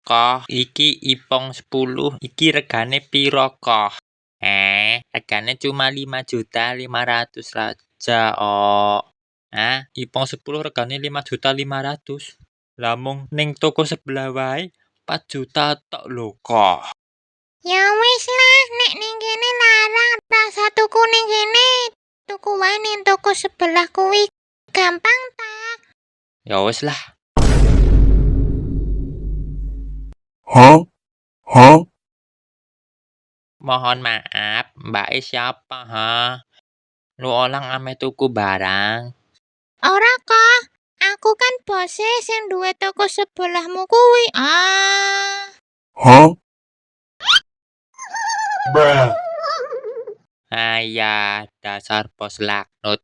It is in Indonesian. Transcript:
koh? Iki iPhone 10, iki regane piro koh? Regane cuma 5.500.000 saja, oh. iPhone 10 regane 5.500.000. Lah mung ning toko sebelah wae 4 juta tok lho koh. Ya wis lah, nek ning kene larang rasa tuku ning kene. Tuku wae ning toko sebelah kuwi. Gampang ta? Ya wis lah. Mohon maaf, mbake siapa Lu orang ame tuku barang. Ora kok. Aku kan bose sing duwe toko sebelahmu kuwi. Ya, dasar bos laknut.